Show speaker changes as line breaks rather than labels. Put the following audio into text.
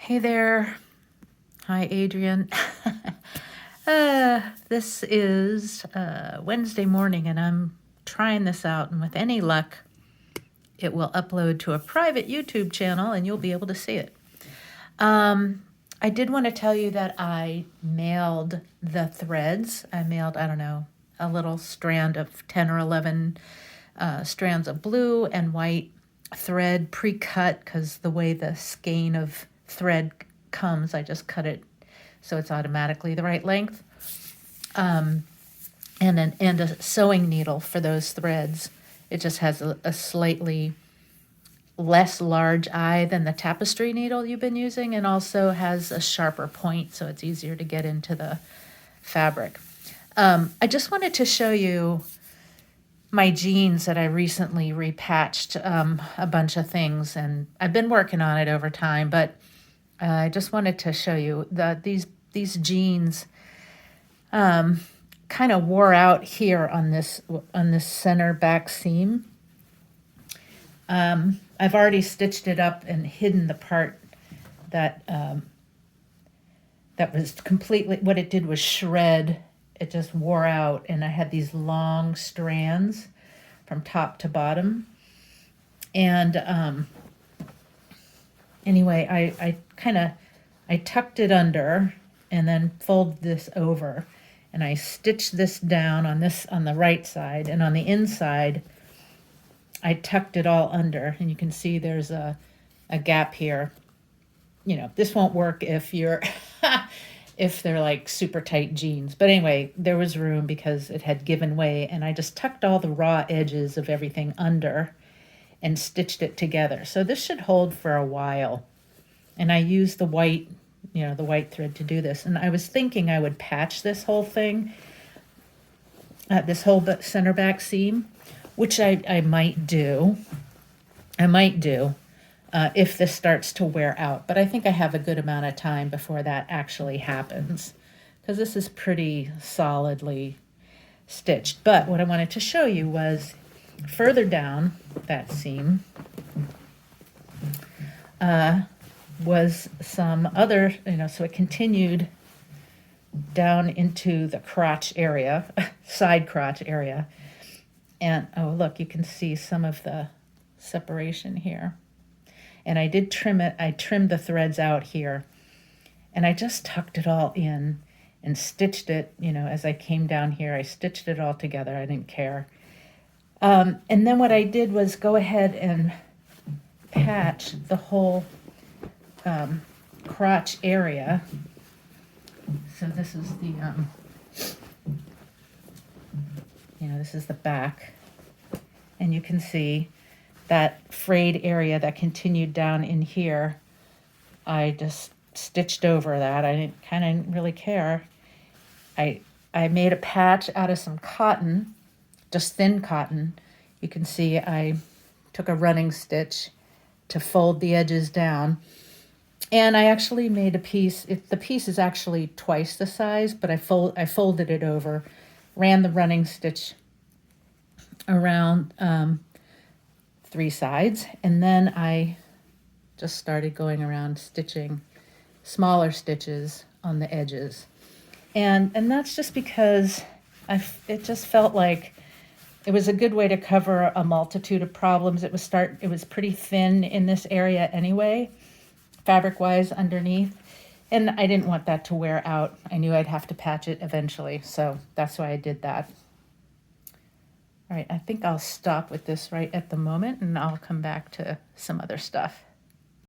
Hey there. Hi, Adrian. This is Wednesday morning, and I'm trying this out, and with any luck, it will upload to a private YouTube channel, and you'll be able to see it. I did want to tell you that I mailed the threads. I mailed, I don't know, a little strand of 10 or 11 strands of blue and white thread pre-cut, because the way the skein of thread comes, I just cut it so it's automatically the right length. And a sewing needle for those threads. It just has a slightly less large eye than the tapestry needle you've been using, and also has a sharper point, so it's easier to get into the fabric. I just wanted to show you my jeans that I recently repatched a bunch of things, and I've been working on it over time, but I just wanted to show you that these jeans kind of wore out here on this center back seam. I've already stitched it up and hidden the part that that was completely, what it did was shred. It just wore out, and I had these long strands from top to bottom. And anyway, I tucked it under and then folded this over, and I stitched this down on the right side, and on the inside I tucked it all under, and you can see there's a gap here. You know, this won't work if you're if they're like super tight jeans, but anyway, there was room because it had given way, and I just tucked all the raw edges of everything under and stitched it together. So this should hold for a while. And I used the white, the white thread to do this. And I was thinking I would patch this whole thing, this whole center back seam, which I might do. If this starts to wear out. But I think I have a good amount of time before that actually happens, because this is pretty solidly stitched. But what I wanted to show you was further down that seam was some other, so it continued down into the crotch area, side crotch area. And oh, look, you can see some of the separation here. And I did trim it. I trimmed the threads out here, and I just tucked it all in and stitched it, as I came down here. I stitched it all together. I didn't care. And then what I did was go ahead and patch the whole crotch area. So this is this is the back, and you can see that frayed area that continued down in here. I just stitched over that. I didn't really care. I made a patch out of some cotton, just thin cotton. You can see I took a running stitch to fold the edges down. And I actually made a piece. The piece is actually twice the size, but I folded it over, ran the running stitch around 3 sides, and then I just started going around stitching smaller stitches on the edges. And that's just because it just felt like it was a good way to cover a multitude of problems. It was pretty thin in this area anyway, fabric-wise underneath, and I didn't want that to wear out. I knew I'd have to patch it eventually, so that's why I did that. All right, I think I'll stop with this right at the moment, and I'll come back to some other stuff.